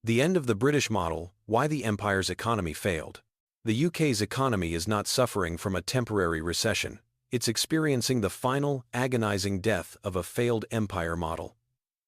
The end of the British model, why the empire's economy failed. The UK's economy is not suffering from a temporary recession, it's experiencing the final, agonizing death of a failed empire model.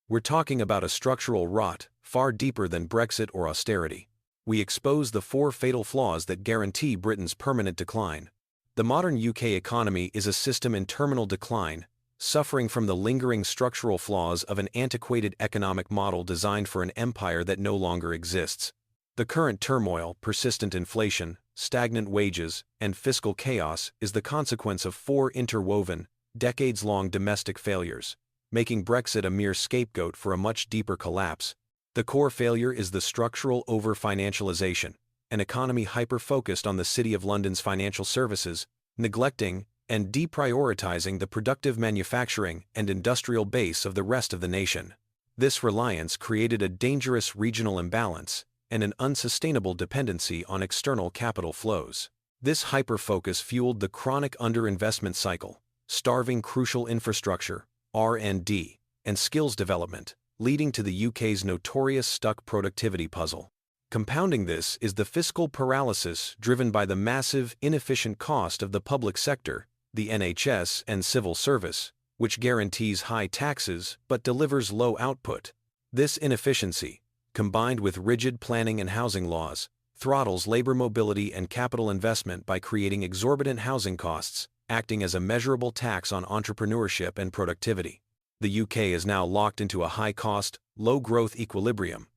We're talking about a structural rot, far deeper than Brexit or austerity. We expose the four fatal flaws that guarantee Britain's permanent decline. The modern UK economy is a system in terminal decline, suffering from the lingering structural flaws of an antiquated economic model designed for an empire that no longer exists. The current turmoil, persistent inflation, stagnant wages, and fiscal chaos is the consequence of four interwoven, decades-long domestic failures, making Brexit a mere scapegoat for a much deeper collapse. The core failure is the structural over-financialization, an economy hyper-focused on the City of London's financial services, neglecting and deprioritizing the productive manufacturing and industrial base of the rest of the nation. This reliance created a dangerous regional imbalance and an unsustainable dependency on external capital flows. This hyper-focus fueled the chronic underinvestment cycle, starving crucial infrastructure, R&D, and skills development, leading to the UK's notorious stuck productivity puzzle. Compounding this is the fiscal paralysis driven by the massive, inefficient cost of the public sector, the NHS and civil service, which guarantees high taxes but delivers low output. This inefficiency, combined with rigid planning and housing laws, throttles labor mobility and capital investment by creating exorbitant housing costs, acting as a measurable tax on entrepreneurship and productivity. The UK is now locked into a high-cost, low-growth equilibrium.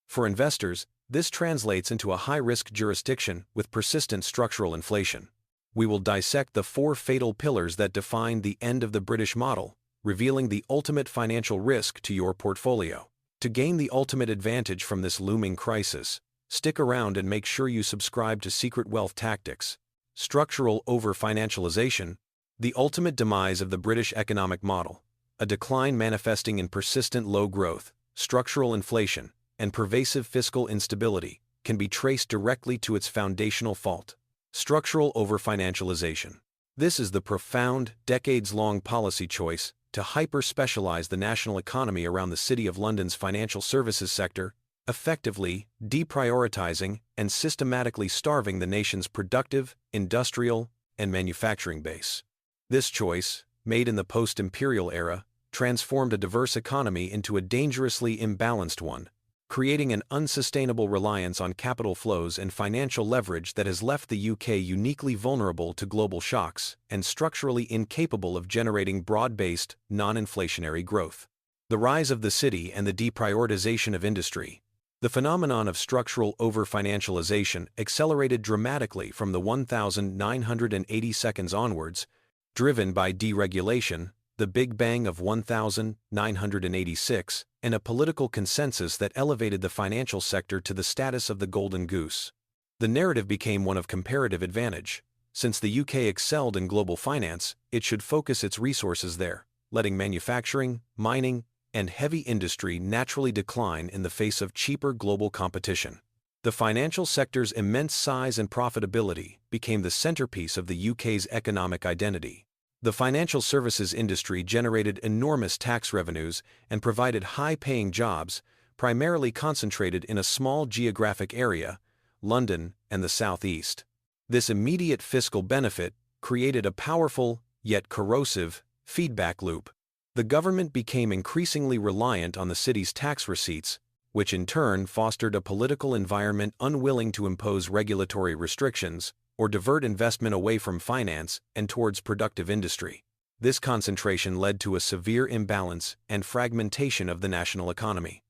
For investors, this translates into a high-risk jurisdiction with persistent structural inflation. We will dissect the four fatal pillars that define the end of the British model, revealing the ultimate financial risk to your portfolio. To gain the ultimate advantage from this looming crisis, stick around and make sure you subscribe to Secret Wealth Tactics. Structural over-financialization, the ultimate demise of the British economic model, a decline manifesting in persistent low growth, structural inflation, and pervasive fiscal instability, can be traced directly to its foundational fault: structural over-financialization. This is the profound, decades-long policy choice to hyper-specialize the national economy around the City of London's financial services sector, effectively deprioritizing and systematically starving the nation's productive, industrial, and manufacturing base. This choice, made in the post-imperial era, transformed a diverse economy into a dangerously imbalanced one, creating an unsustainable reliance on capital flows and financial leverage that has left the UK uniquely vulnerable to global shocks and structurally incapable of generating broad-based, non-inflationary growth. The rise of the city and the deprioritization of industry. The phenomenon of structural over-financialization accelerated dramatically from the 1982 onwards, driven by deregulation, the Big Bang of 1986, and a political consensus that elevated the financial sector to the status of the golden goose. The narrative became one of comparative advantage. Since the UK excelled in global finance, it should focus its resources there, letting manufacturing, mining, and heavy industry naturally decline in the face of cheaper global competition. The financial sector's immense size and profitability became the centerpiece of the UK's economic identity. The financial services industry generated enormous tax revenues and provided high-paying jobs, primarily concentrated in a small geographic area, London and the South East. This immediate fiscal benefit created a powerful, yet corrosive, feedback loop. The government became increasingly reliant on the city's tax receipts, which in turn fostered a political environment unwilling to impose regulatory restrictions or divert investment away from finance and towards productive industry. This concentration led to a severe imbalance and fragmentation of the national economy.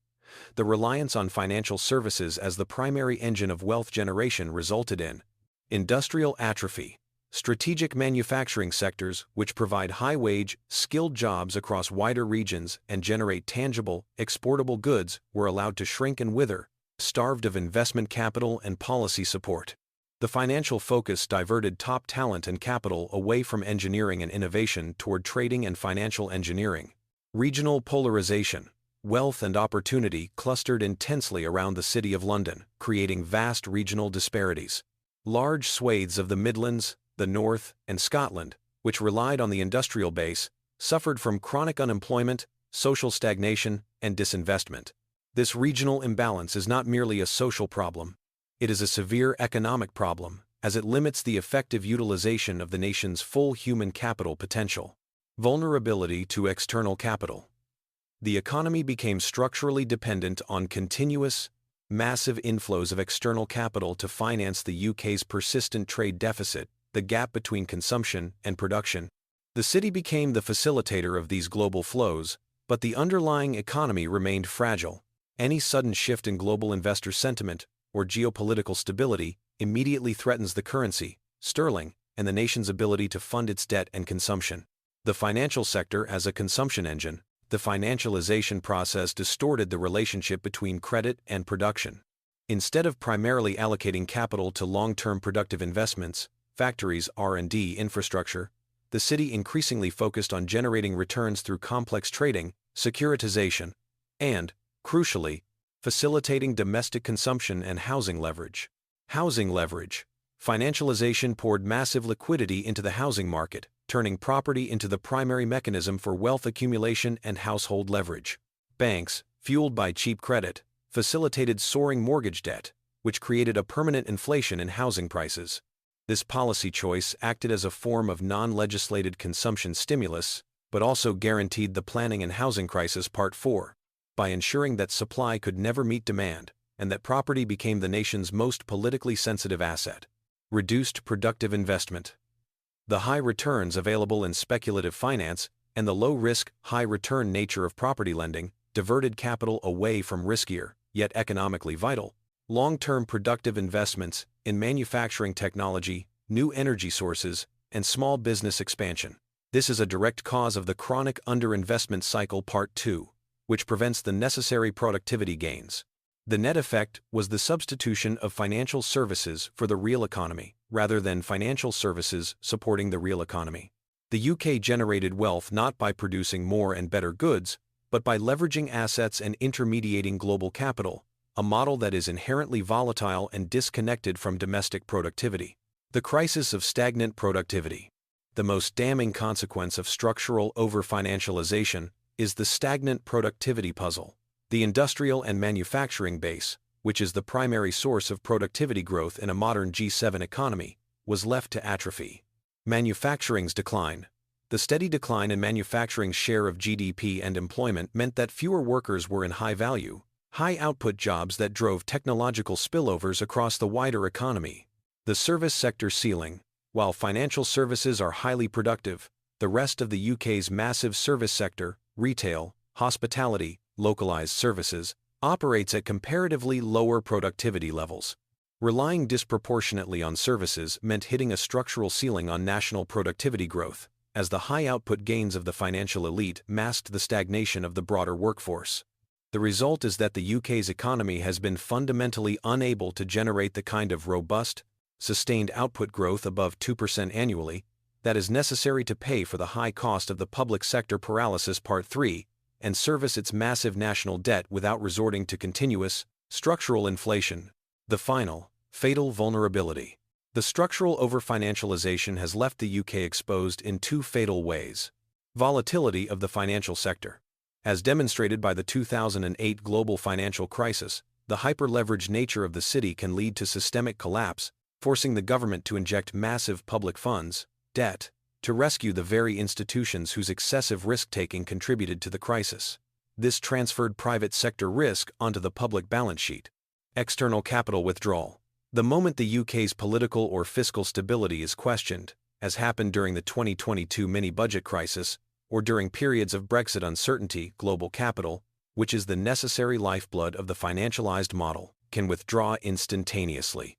The reliance on financial services as the primary engine of wealth generation resulted in industrial atrophy. Strategic manufacturing sectors, which provide high-wage, skilled jobs across wider regions and generate tangible, exportable goods, were allowed to shrink and wither, starved of investment capital and policy support. The financial focus diverted top talent and capital away from engineering and innovation toward trading and financial engineering. Regional polarization. Wealth and opportunity clustered intensely around the City of London, creating vast regional disparities. Large swathes of the Midlands, the North, and Scotland, which relied on the industrial base, suffered from chronic unemployment, social stagnation, and disinvestment. This regional imbalance is not merely a social problem. It is a severe economic problem, as it limits the effective utilization of the nation's full human capital potential. Vulnerability to external capital. The economy became structurally dependent on continuous, massive inflows of external capital to finance the UK's persistent trade deficit, the gap between consumption and production. The city became the facilitator of these global flows, but the underlying economy remained fragile. Any sudden shift in global investor sentiment or geopolitical stability immediately threatens the currency, sterling, and the nation's ability to fund its debt and consumption. The financial sector as a consumption engine. The financialization process distorted the relationship between credit and production. Instead of primarily allocating capital to long-term productive investments, factories, R&D infrastructure, the city increasingly focused on generating returns through complex trading, securitization, and, crucially, facilitating domestic consumption and housing leverage. Housing leverage. Financialization poured massive liquidity into the housing market, turning property into the primary mechanism for wealth accumulation and household leverage. Banks, fueled by cheap credit, facilitated soaring mortgage debt, which created a permanent inflation in housing prices. This policy choice acted as a form of non-legislated consumption stimulus, but also guaranteed the Planning and Housing Crisis Part 4, by ensuring that supply could never meet demand, and that property became the nation's most politically sensitive asset. Reduced productive investment. The high returns available in speculative finance and the low-risk, high-return nature of property lending diverted capital away from riskier, yet economically vital, long-term productive investments in manufacturing technology, new energy sources, and small business expansion. This is a direct cause of the chronic underinvestment cycle Part 2, which prevents the necessary productivity gains. The net effect was the substitution of financial services for the real economy, rather than financial services supporting the real economy. The UK generated wealth not by producing more and better goods, but by leveraging assets and intermediating global capital, a model that is inherently volatile and disconnected from domestic productivity. The crisis of stagnant productivity. The most damning consequence of structural over-financialization is the stagnant productivity puzzle. The industrial and manufacturing base, which is the primary source of productivity growth in a modern G7 economy, was left to atrophy. Manufacturing's decline. The steady decline in manufacturing's share of GDP and employment meant that fewer workers were in high-value, high-output jobs that drove technological spillovers across the wider economy. The service sector ceiling. While financial services are highly productive, the rest of the UK's massive service sector, retail, hospitality, localized services, operates at comparatively lower productivity levels. Relying disproportionately on services meant hitting a structural ceiling on national productivity growth, as the high output gains of the financial elite masked the stagnation of the broader workforce. The result is that the UK's economy has been fundamentally unable to generate the kind of robust, sustained output growth above 2% annually that is necessary to pay for the high cost of the public sector paralysis Part 3, and service its massive national debt without resorting to continuous, structural inflation. The final, fatal vulnerability. The structural over-financialization has left the UK exposed in two fatal ways. Volatility of the financial sector. As demonstrated by the 2008 global financial crisis, the hyper-leveraged nature of the city can lead to systemic collapse, forcing the government to inject massive public funds, debt, to rescue the very institutions whose excessive risk-taking contributed to the crisis. This transferred private sector risk onto the public balance sheet. External capital withdrawal. The moment the UK's political or fiscal stability is questioned, as happened during the 2022 mini-budget crisis, or during periods of Brexit uncertainty, global capital, which is the necessary lifeblood of the financialized model, can withdraw instantaneously.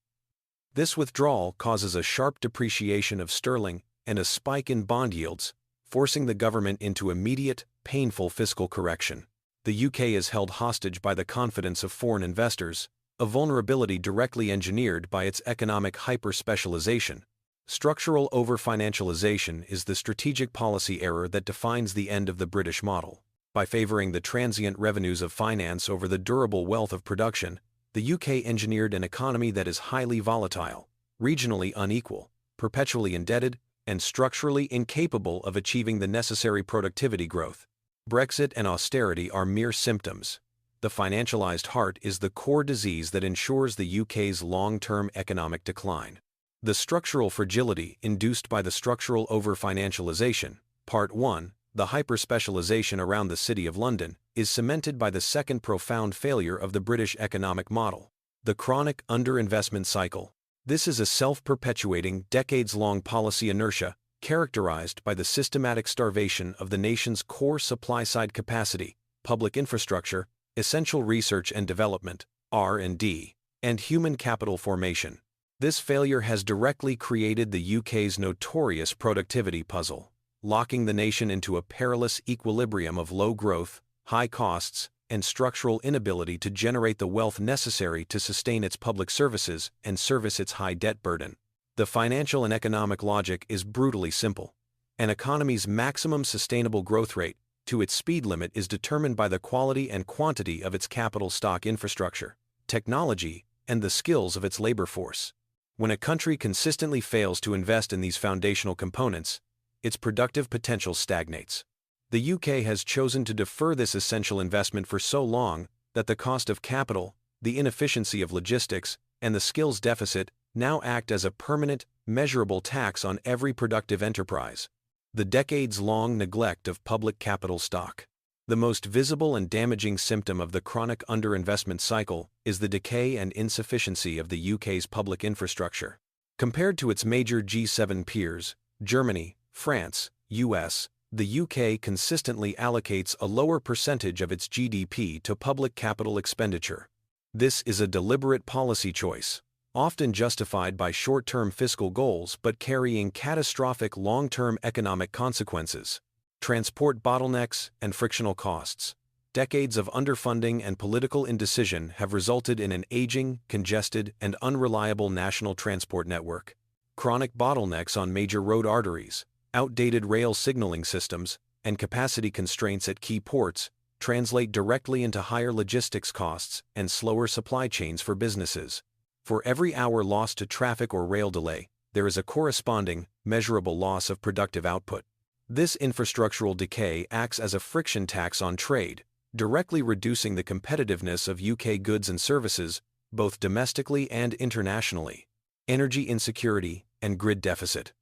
This withdrawal causes a sharp depreciation of sterling and a spike in bond yields, forcing the government into immediate, painful fiscal correction. The UK is held hostage by the confidence of foreign investors, a vulnerability directly engineered by its economic hyper-specialization. Structural over-financialization is the strategic policy error that defines the end of the British model. By favoring the transient revenues of finance over the durable wealth of production, the UK engineered an economy that is highly volatile, regionally unequal, perpetually indebted, and structurally incapable of achieving the necessary productivity growth. Brexit and austerity are mere symptoms. the financialized heart is the core disease that ensures the UK's long-term economic decline. The structural fragility induced by the structural over-financialization, Part 1, the hyper-specialization around the City of London, is cemented by the second profound failure of the British economic model, the chronic underinvestment cycle. This is a self-perpetuating, decades-long policy inertia characterized by the systematic starvation of the nation's core supply-side capacity, public infrastructure, essential research and development, R&D, and human capital formation. This failure has directly created the UK's notorious productivity puzzle, locking the nation into a perilous equilibrium of low growth, high costs, and structural inability to generate the wealth necessary to sustain its public services and service its high debt burden. The financial and economic logic is brutally simple. An economy's maximum sustainable growth rate, to its speed limit, is determined by the quality and quantity of its capital stock infrastructure, technology, and the skills of its labor force. When a country consistently fails to invest in these foundational components, its productive potential stagnates. The UK has chosen to defer this essential investment for so long that the cost of capital, the inefficiency of logistics, and the skills deficit now act as a permanent, measurable tax on every productive enterprise. The decades-long neglect of public capital stock. The most visible and damaging symptom of the chronic underinvestment cycle is the decay and insufficiency of the UK's public infrastructure. Compared to its major G7 peers, Germany, France, US, the UK consistently allocates a lower percentage of its GDP to public capital expenditure. This is a deliberate policy choice, often justified by short-term fiscal goals but carrying catastrophic long-term economic consequences. Transport bottlenecks and frictional costs. Decades of underfunding and political indecision have resulted in an aging, congested, and unreliable national transport network. Chronic bottlenecks on major road arteries, outdated rail signaling systems, and capacity constraints at key ports translate directly into higher logistics costs and slower supply chains for businesses. For every hour lost to traffic or rail delay, there is a corresponding, measurable loss of productive output. This infrastructural decay acts as a friction tax on trade, directly reducing the competitiveness of UK goods and services, both domestically and internationally. Energy insecurity and grid deficit.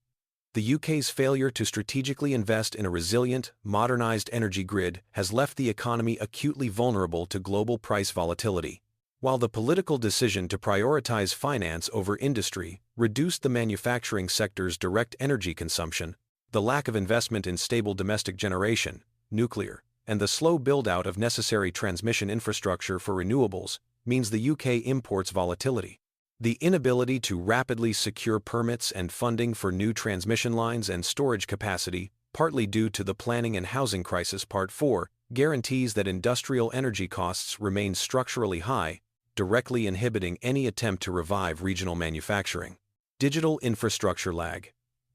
The UK's failure to strategically invest in a resilient, modernized energy grid has left the economy acutely vulnerable to global price volatility. While the political decision to prioritize finance over industry reduced the manufacturing sector's direct energy consumption, the lack of investment in stable domestic generation, nuclear, and the slow build-out of necessary transmission infrastructure for renewables means the UK imports volatility. The inability to rapidly secure permits and funding for new transmission lines and storage capacity, partly due to the planning and housing crisis Part 4, guarantees that industrial energy costs remain structurally high, directly inhibiting any attempt to revive regional manufacturing. Digital infrastructure lag.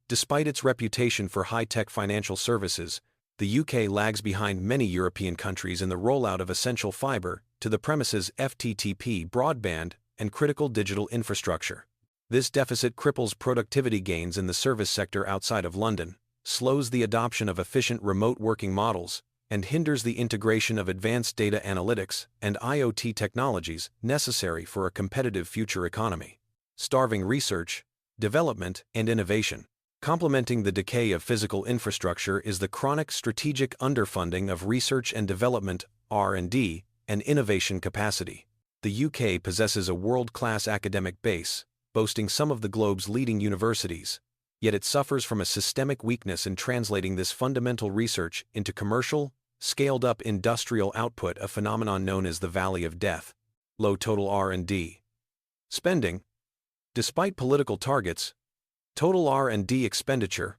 Despite its reputation for high-tech financial services, the UK lags behind many European countries in the rollout of essential fiber to the premises FTTP broadband and critical digital infrastructure. This deficit cripples productivity gains in the service sector outside of London, slows the adoption of efficient remote working models, and hinders the integration of advanced data analytics and IoT technologies necessary for a competitive future economy. Starving research, development, and innovation. Complementing the decay of physical infrastructure is the chronic strategic underfunding of research and development, R&D, and innovation capacity. The UK possesses a world-class academic base, boasting some of the globe's leading universities, yet it suffers from a systemic weakness in translating this fundamental research into commercial, scaled-up industrial output, a phenomenon known as the Valley of Death. Low total R&D spending. Despite political targets, total R&D expenditure,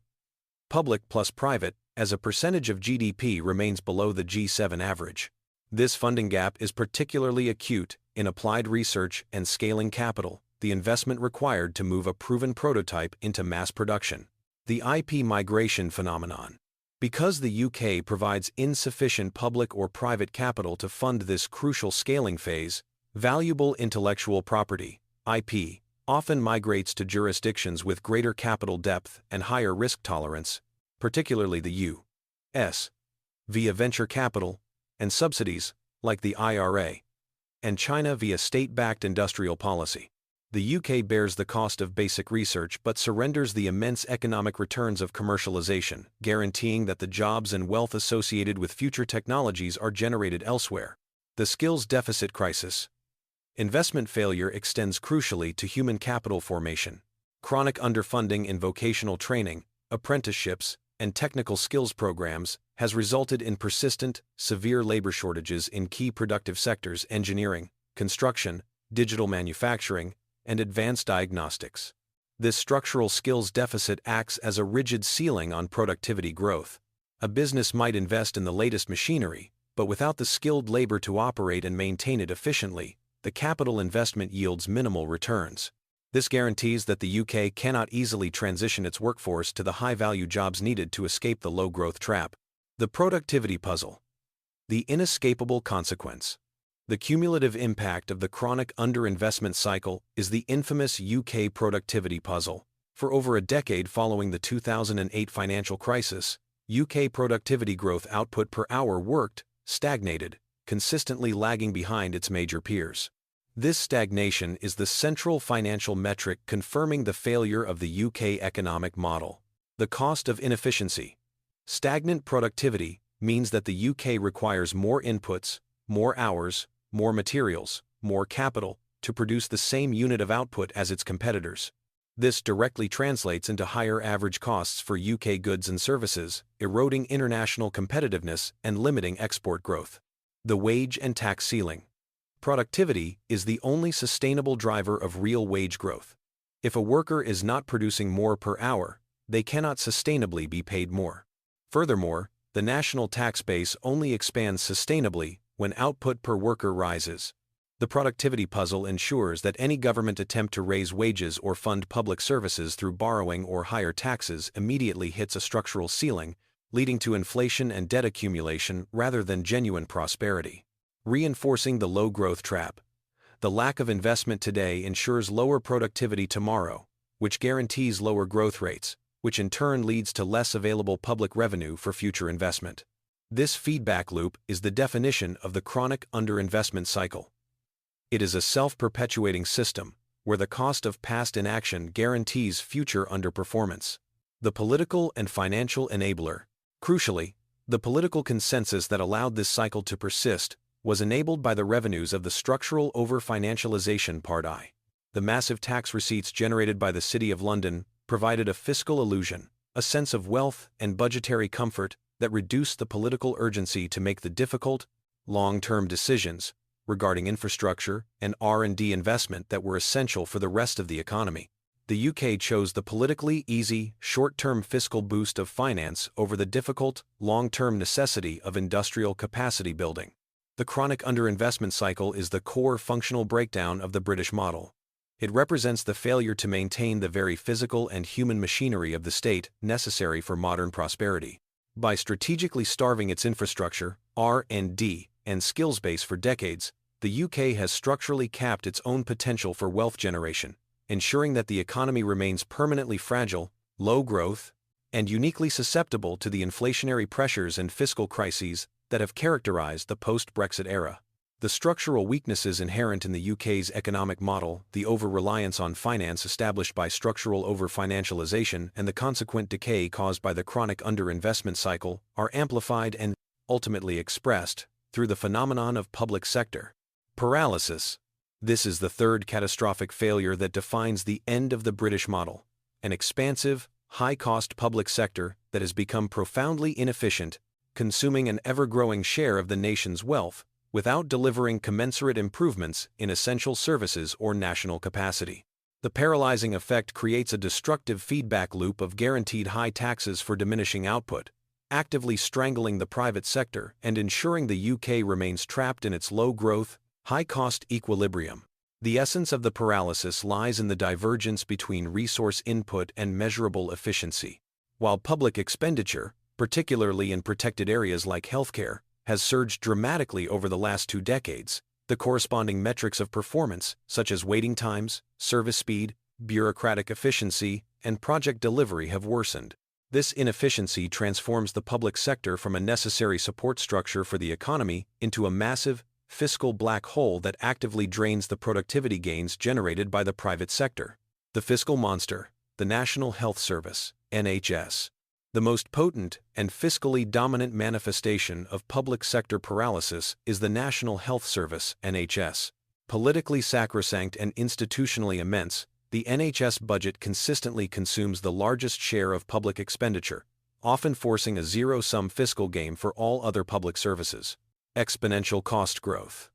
public plus private, as a percentage of GDP remains below the G7 average. This funding gap is particularly acute in applied research and scaling capital, the investment required to move a proven prototype into mass production. The IP migration phenomenon. Because the UK provides insufficient public or private capital to fund this crucial scaling phase, valuable intellectual property, IP, often migrates to jurisdictions with greater capital depth and higher risk tolerance, particularly the U.S., via venture capital and subsidies, like the IRA, and China via state-backed industrial policy. The UK bears the cost of basic research but surrenders the immense economic returns of commercialization, guaranteeing that the jobs and wealth associated with future technologies are generated elsewhere. The skills deficit crisis. Investment failure extends crucially to human capital formation. Chronic underfunding in vocational training, apprenticeships, and technical skills programs has resulted in persistent, severe labor shortages in key productive sectors: engineering, construction, digital manufacturing, and advanced diagnostics. This structural skills deficit acts as a rigid ceiling on productivity growth. A business might invest in the latest machinery, but without the skilled labor to operate and maintain it efficiently, the capital investment yields minimal returns. This guarantees that the UK cannot easily transition its workforce to the high-value jobs needed to escape the low-growth trap. The productivity puzzle. The inescapable consequence. The cumulative impact of the chronic underinvestment cycle is the infamous UK productivity puzzle. For over a decade following the 2008 financial crisis, UK productivity growth output per hour worked, stagnated, consistently lagging behind its major peers. This stagnation is the central financial metric confirming the failure of the UK economic model. The cost of inefficiency. Stagnant productivity means that the UK requires more inputs, more hours, more materials, more capital, to produce the same unit of output as its competitors. This directly translates into higher average costs for UK goods and services, eroding international competitiveness and limiting export growth. The wage and tax ceiling. Productivity is the only sustainable driver of real wage growth. If a worker is not producing more per hour, they cannot sustainably be paid more. Furthermore, the national tax base only expands sustainably when output per worker rises. The productivity puzzle ensures that any government attempt to raise wages or fund public services through borrowing or higher taxes immediately hits a structural ceiling, leading to inflation and debt accumulation rather than genuine prosperity. Reinforcing the low-growth trap. The lack of investment today ensures lower productivity tomorrow, which guarantees lower growth rates, which in turn leads to less available public revenue for future investment. This feedback loop is the definition of the chronic underinvestment cycle. It is a self-perpetuating system, where the cost of past inaction guarantees future underperformance. The political and financial enabler. Crucially, the political consensus that allowed this cycle to persist was enabled by the revenues of the structural over-financialization part I. The massive tax receipts generated by the City of London provided a fiscal illusion, a sense of wealth and budgetary comfort that reduced the political urgency to make the difficult, long-term decisions regarding infrastructure and R&D investment that were essential for the rest of the economy. The UK chose the politically easy, short-term fiscal boost of finance over the difficult, long-term necessity of industrial capacity building. The chronic underinvestment cycle is the core functional breakdown of the British model. It represents the failure to maintain the very physical and human machinery of the state necessary for modern prosperity. By strategically starving its infrastructure, R&D, and skills base for decades, the UK has structurally capped its own potential for wealth generation, ensuring that the economy remains permanently fragile, low growth, and uniquely susceptible to the inflationary pressures and fiscal crises that have characterized the post-Brexit era. The structural weaknesses inherent in the UK's economic model, the over-reliance on finance established by structural over-financialization and the consequent decay caused by the chronic underinvestment cycle, are amplified and ultimately expressed through the phenomenon of public sector paralysis. This is the third catastrophic failure that defines the end of the British model: an expansive, high-cost public sector that has become profoundly inefficient, consuming an ever-growing share of the nation's wealth, without delivering commensurate improvements in essential services or national capacity. The paralyzing effect creates a destructive feedback loop of guaranteed high taxes for diminishing output, actively strangling the private sector and ensuring the UK remains trapped in its low-growth, high-cost equilibrium. The essence of the paralysis lies in the divergence between resource input and measurable efficiency. While public expenditure, particularly in protected areas like healthcare, has surged dramatically over the last 2 decades, the corresponding metrics of performance, such as waiting times, service speed, bureaucratic efficiency, and project delivery have worsened. This inefficiency transforms the public sector from a necessary support structure for the economy into a massive, fiscal black hole that actively drains the productivity gains generated by the private sector. The fiscal monster, the National Health Service, NHS. The most potent and fiscally dominant manifestation of public sector paralysis is the National Health Service, NHS. Politically sacrosanct and institutionally immense, the NHS budget consistently consumes the largest share of public expenditure, often forcing a zero-sum fiscal game for all other public services. Exponential cost growth.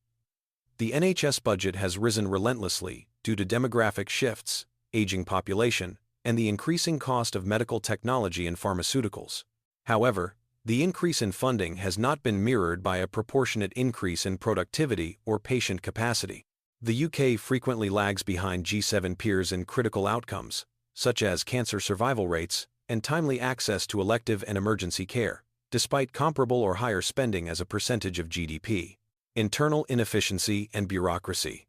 The NHS budget has risen relentlessly due to demographic shifts, aging population, and the increasing cost of medical technology and pharmaceuticals. However, the increase in funding has not been mirrored by a proportionate increase in productivity or patient capacity. The UK frequently lags behind G7 peers in critical outcomes, such as cancer survival rates and timely access to elective and emergency care, despite comparable or higher spending as a percentage of GDP. Internal inefficiency and bureaucracy.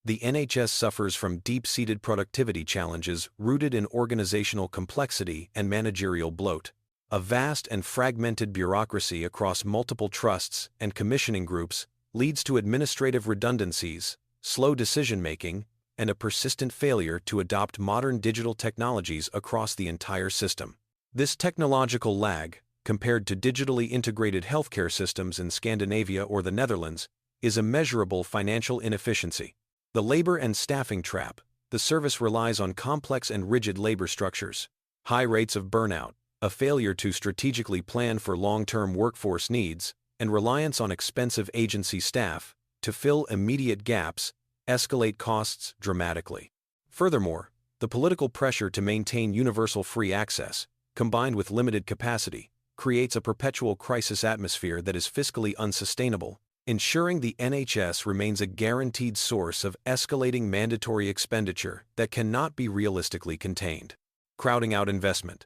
The NHS suffers from deep-seated productivity challenges rooted in organizational complexity and managerial bloat. A vast and fragmented bureaucracy across multiple trusts and commissioning groups leads to administrative redundancies, slow decision-making, and a persistent failure to adopt modern digital technologies across the entire system. This technological lag, compared to digitally integrated healthcare systems in Scandinavia or the Netherlands, is a measurable financial inefficiency. The labor and staffing trap. The service relies on complex and rigid labor structures, high rates of burnout, a failure to strategically plan for long-term workforce needs, and reliance on expensive agency staff to fill immediate gaps escalate costs dramatically. Furthermore, the political pressure to maintain universal free access, combined with limited capacity, creates a perpetual crisis atmosphere that is fiscally unsustainable, ensuring the NHS remains a guaranteed source of escalating mandatory expenditure that cannot be realistically contained. Crowding out investment.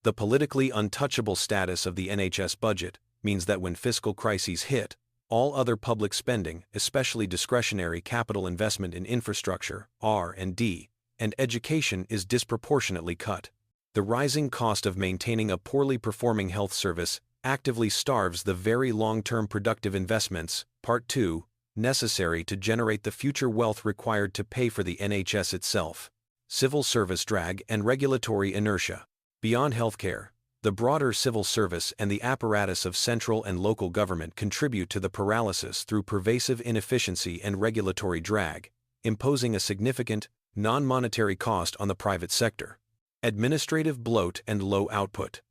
The politically untouchable status of the NHS budget means that when fiscal crises hit, all other public spending, especially discretionary capital investment in infrastructure, R&D, and education is disproportionately cut. The rising cost of maintaining a poorly performing health service actively starves the very long-term productive investments, Part 2, necessary to generate the future wealth required to pay for the NHS itself. Civil service drag and regulatory inertia. Beyond healthcare, the broader civil service and the apparatus of central and local government contribute to the paralysis through pervasive inefficiency and regulatory drag, imposing a significant, non-monetary cost on the private sector. Administrative bloat and low output.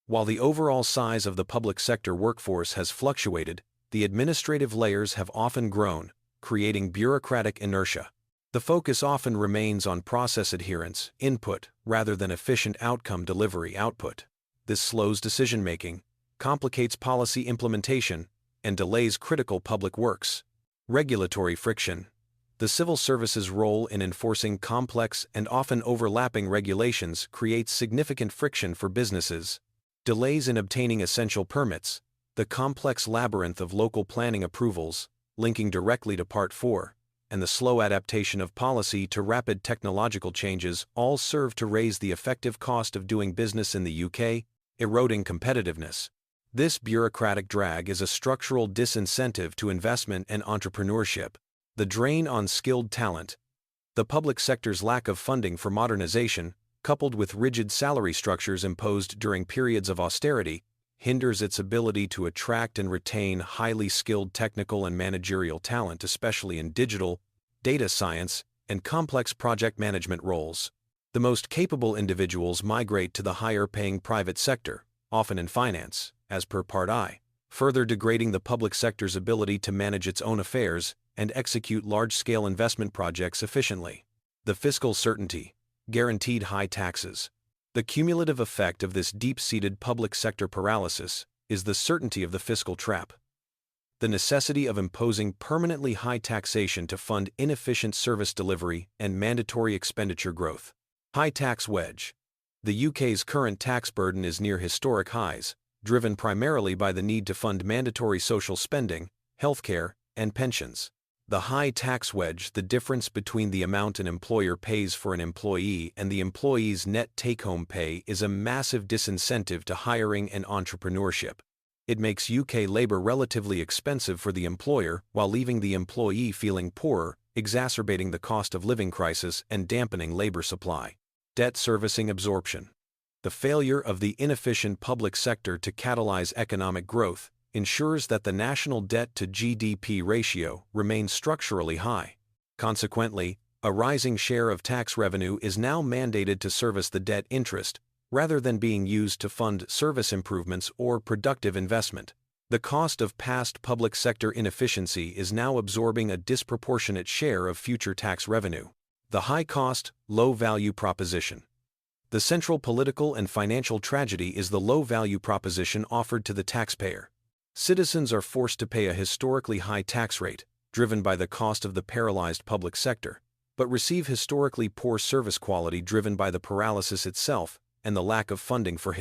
While the overall size of the public sector workforce has fluctuated, the administrative layers have often grown, creating bureaucratic inertia. The focus often remains on process adherence, input, rather than efficient outcome delivery output. This slows decision-making, complicates policy implementation, and delays critical public works. Regulatory friction. The civil service's role in enforcing complex and often overlapping regulations creates significant friction for businesses. Delays in obtaining essential permits, the complex labyrinth of local planning approvals, linking directly to Part 4, and the slow adaptation of policy to rapid technological changes all serve to raise the effective cost of doing business in the UK, eroding competitiveness. This bureaucratic drag is a structural disincentive to investment and entrepreneurship. The drain on skilled talent. The public sector's lack of funding for modernization, coupled with rigid salary structures imposed during periods of austerity, hinders its ability to attract and retain highly skilled technical and managerial talent, especially in digital, data science, and complex project management roles. The most capable individuals migrate to the higher-paying private sector, often in finance, as per Part I, further degrading the public sector's ability to manage its own affairs and execute large-scale investment projects efficiently. The fiscal certainty. Guaranteed high taxes. The cumulative effect of this deep-seated public sector paralysis is the certainty of the fiscal trap. The necessity of imposing permanently high taxation to fund inefficient service delivery and mandatory expenditure growth. High tax wedge. The UK's current tax burden is near historic highs, driven primarily by the need to fund mandatory social spending, healthcare, and pensions. The high tax wedge, the difference between the amount an employer pays for an employee and the employee's net take-home pay, is a massive disincentive to hiring and entrepreneurship. It makes UK labor relatively expensive for the employer while leaving the employee feeling poorer, exacerbating the cost of living crisis and dampening labor supply. Debt servicing absorption. The failure of the inefficient public sector to catalyze economic growth ensures that the national debt to GDP ratio remains structurally high. Consequently, a rising share of tax revenue is now mandated to service the debt interest, rather than being used to fund service improvements or productive investment. The cost of past public sector inefficiency is now absorbing a disproportionate share of future tax revenue. The high-cost, low-value proposition. The central political and financial tragedy is the low-value proposition offered to the taxpayer. Citizens are forced to pay a historically high tax rate, driven by the cost of the paralyzed public sector, but receive historically poor service quality driven by the paralysis itself and the lack of funding for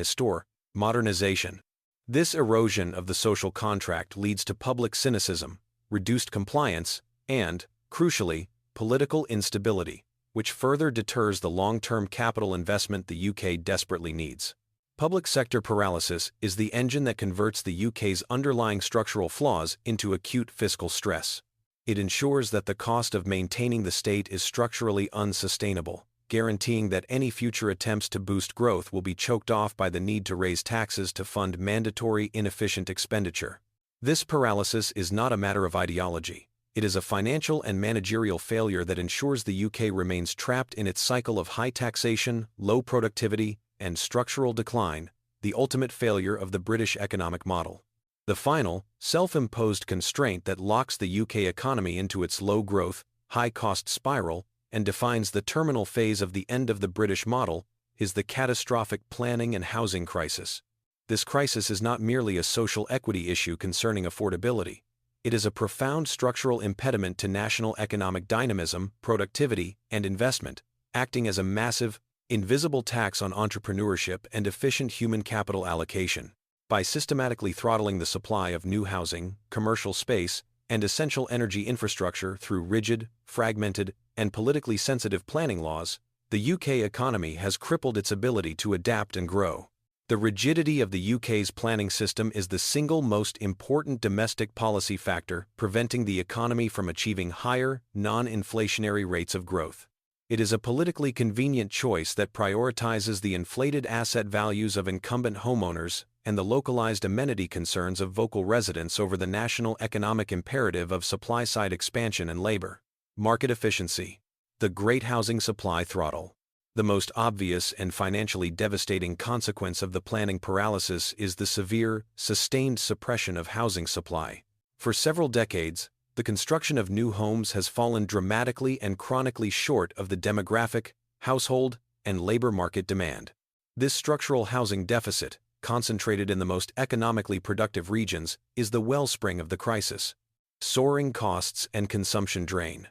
modernization. This erosion of the social contract leads to public cynicism, reduced compliance, and, crucially, political instability, which further deters the long-term capital investment the UK desperately needs. Public sector paralysis is the engine that converts the UK's underlying structural flaws into acute fiscal stress. It ensures that the cost of maintaining the state is structurally unsustainable, guaranteeing that any future attempts to boost growth will be choked off by the need to raise taxes to fund mandatory inefficient expenditure. This paralysis is not a matter of ideology. It is a financial and managerial failure that ensures the UK remains trapped in its cycle of high taxation, low productivity, and structural decline, the ultimate failure of the British economic model. The final, self-imposed constraint that locks the UK economy into its low-growth, high-cost spiral and defines the terminal phase of the end of the British model is the catastrophic planning and housing crisis. This crisis is not merely a social equity issue concerning affordability. It is a profound structural impediment to national economic dynamism, productivity, and investment, acting as a massive, invisible tax on entrepreneurship and efficient human capital allocation. By systematically throttling the supply of new housing, commercial space, and essential energy infrastructure through rigid, fragmented, and politically sensitive planning laws, the UK economy has crippled its ability to adapt and grow. The rigidity of the UK's planning system is the single most important domestic policy factor preventing the economy from achieving higher, non-inflationary rates of growth. It is a politically convenient choice that prioritizes the inflated asset values of incumbent homeowners and the localized amenity concerns of local residents over the national economic imperative of supply-side expansion and labor. Market efficiency. The great housing supply throttle. The most obvious and financially devastating consequence of the planning paralysis is the severe, sustained suppression of housing supply. For several decades, the construction of new homes has fallen dramatically and chronically short of the demographic, household, and labor market demand. This structural housing deficit, concentrated in the most economically productive regions, is the wellspring of the crisis. Soaring costs and consumption drain.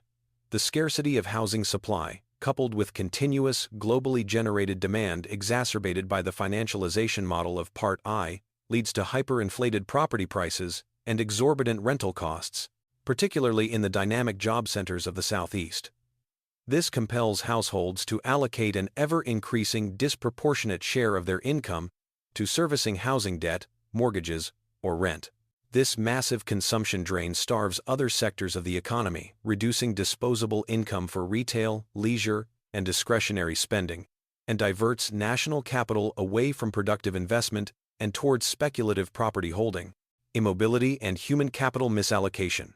The scarcity of housing supply, coupled with continuous, globally generated demand exacerbated by the financialization model of Part I, leads to hyperinflated property prices and exorbitant rental costs, particularly in the dynamic job centers of the Southeast. This compels households to allocate an ever-increasing disproportionate share of their income to servicing housing debt, mortgages, or rent. This massive consumption drain starves other sectors of the economy, reducing disposable income for retail, leisure, and discretionary spending, and diverts national capital away from productive investment and towards speculative property holding, immobility, and human capital misallocation.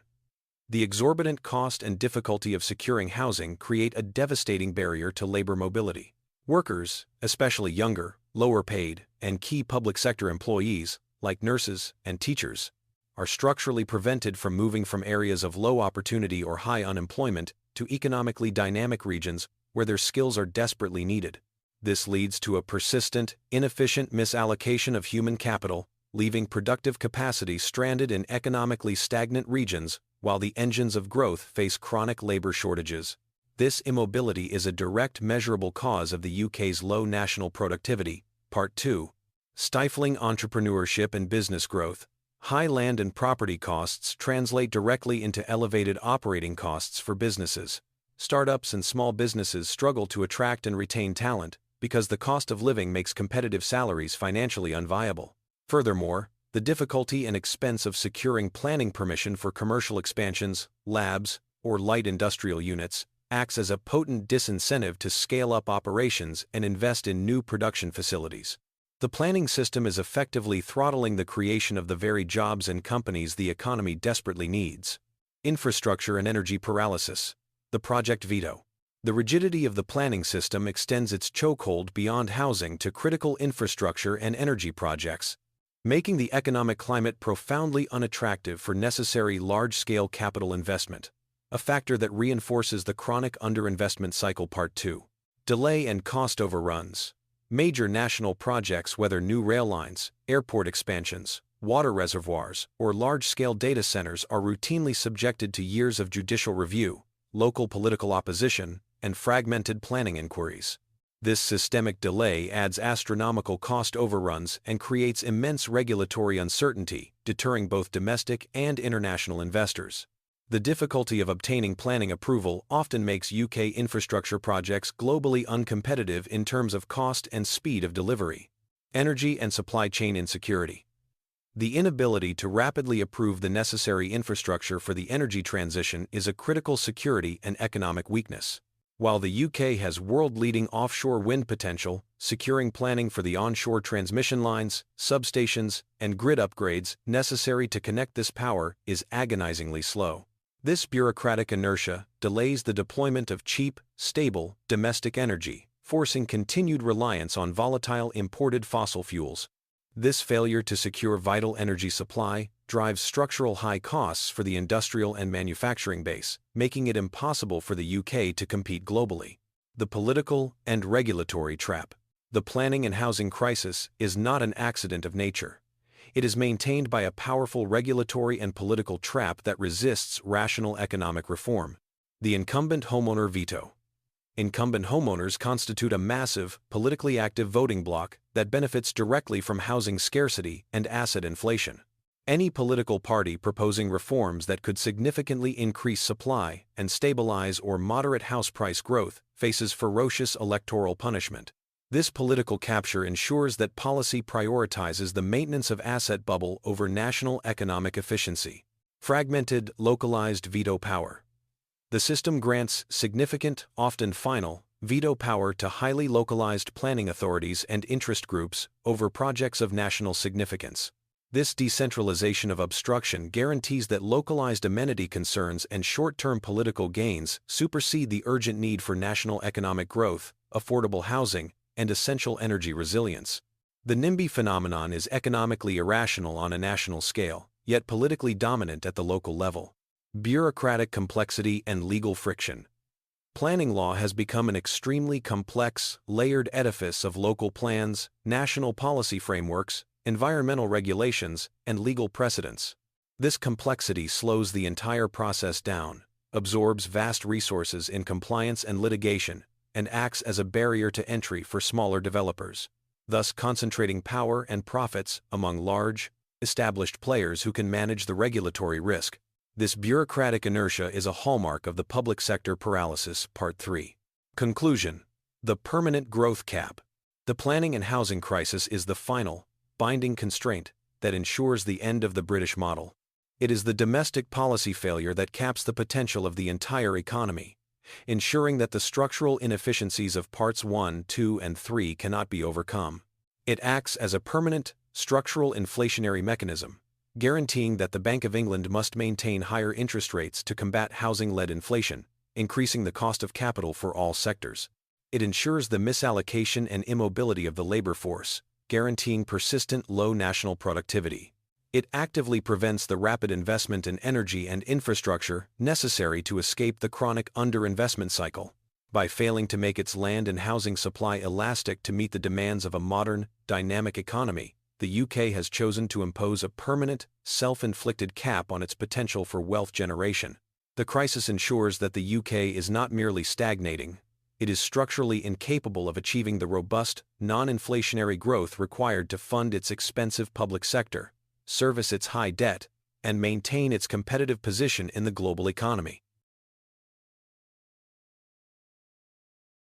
The exorbitant cost and difficulty of securing housing create a devastating barrier to labor mobility. Workers, especially younger, lower-paid, and key public sector employees, like nurses and teachers, are structurally prevented from moving from areas of low opportunity or high unemployment to economically dynamic regions where their skills are desperately needed. This leads to a persistent, inefficient misallocation of human capital, leaving productive capacity stranded in economically stagnant regions while the engines of growth face chronic labor shortages. This immobility is a direct measurable cause of the UK's low national productivity. Part 2. Stifling entrepreneurship and business growth. High land and property costs translate directly into elevated operating costs for businesses. Startups and small businesses struggle to attract and retain talent because the cost of living makes competitive salaries financially unviable. Furthermore, The difficulty and expense of securing planning permission for commercial expansions, labs, or light industrial units acts as a potent disincentive to scale up operations and invest in new production facilities. The planning system is effectively throttling the creation of the very jobs and companies the economy desperately needs. Infrastructure and energy paralysis. The project veto. The rigidity of the planning system extends its chokehold beyond housing to critical infrastructure and energy projects, making the economic climate profoundly unattractive for necessary large-scale capital investment, a factor that reinforces the chronic underinvestment cycle. Part 2. Delay and cost overruns. Major national projects, whether new rail lines, airport expansions, water reservoirs, or large-scale data centers, are routinely subjected to years of judicial review, local political opposition, and fragmented planning inquiries. This systemic delay adds astronomical cost overruns and creates immense regulatory uncertainty, deterring both domestic and international investors. The difficulty of obtaining planning approval often makes UK infrastructure projects globally uncompetitive in terms of cost and speed of delivery. Energy and supply chain insecurity. The inability to rapidly approve the necessary infrastructure for the energy transition is a critical security and economic weakness. While the UK has world-leading offshore wind potential, securing planning for the onshore transmission lines, substations, and grid upgrades necessary to connect this power is agonizingly slow. This bureaucratic inertia delays the deployment of cheap, stable, domestic energy, forcing continued reliance on volatile imported fossil fuels. This failure to secure vital energy supply drives structural high costs for the industrial and manufacturing base, making it impossible for the UK to compete globally. The political and regulatory trap. The planning and housing crisis is not an accident of nature. It is maintained by a powerful regulatory and political trap that resists rational economic reform. The incumbent homeowner veto. Incumbent homeowners constitute a massive, politically active voting bloc that benefits directly from housing scarcity and asset inflation. Any political party proposing reforms that could significantly increase supply and stabilize or moderate house price growth faces ferocious electoral punishment. This political capture ensures that policy prioritizes the maintenance of asset bubble over national economic efficiency. Fragmented, localized veto power. The system grants significant, often final, veto power to highly localized planning authorities and interest groups over projects of national significance. This decentralization of obstruction guarantees that localized amenity concerns and short-term political gains supersede the urgent need for national economic growth, affordable housing, and essential energy resilience. The NIMBY phenomenon is economically irrational on a national scale, yet politically dominant at the local level. Bureaucratic complexity and legal friction. Planning law has become an extremely complex, layered edifice of local plans, national policy frameworks, environmental regulations, and legal precedents. This complexity slows the entire process down, absorbs vast resources in compliance and litigation, and acts as a barrier to entry for smaller developers, thus concentrating power and profits among large, established players who can manage the regulatory risk. This bureaucratic inertia is a hallmark of the public sector paralysis. Part 3. Conclusion. The permanent growth cap. The planning and housing crisis is the final, binding constraint that ensures the end of the British model. It is the domestic policy failure that caps the potential of the entire economy, ensuring that the structural inefficiencies of Parts 1, 2, and 3 cannot be overcome. It acts as a permanent, structural inflationary mechanism, guaranteeing that the Bank of England must maintain higher interest rates to combat housing-led inflation, increasing the cost of capital for all sectors. It ensures the misallocation and immobility of the labor force, guaranteeing persistent low national productivity. It actively prevents the rapid investment in energy and infrastructure necessary to escape the chronic underinvestment cycle. By failing to make its land and housing supply elastic to meet the demands of a modern, dynamic economy, the UK has chosen to impose a permanent, self-inflicted cap on its potential for wealth generation. The crisis ensures that the UK is not merely stagnating, it is structurally incapable of achieving the robust, non-inflationary growth required to fund its expensive public sector, service its high debt, and maintain its competitive position in the global economy.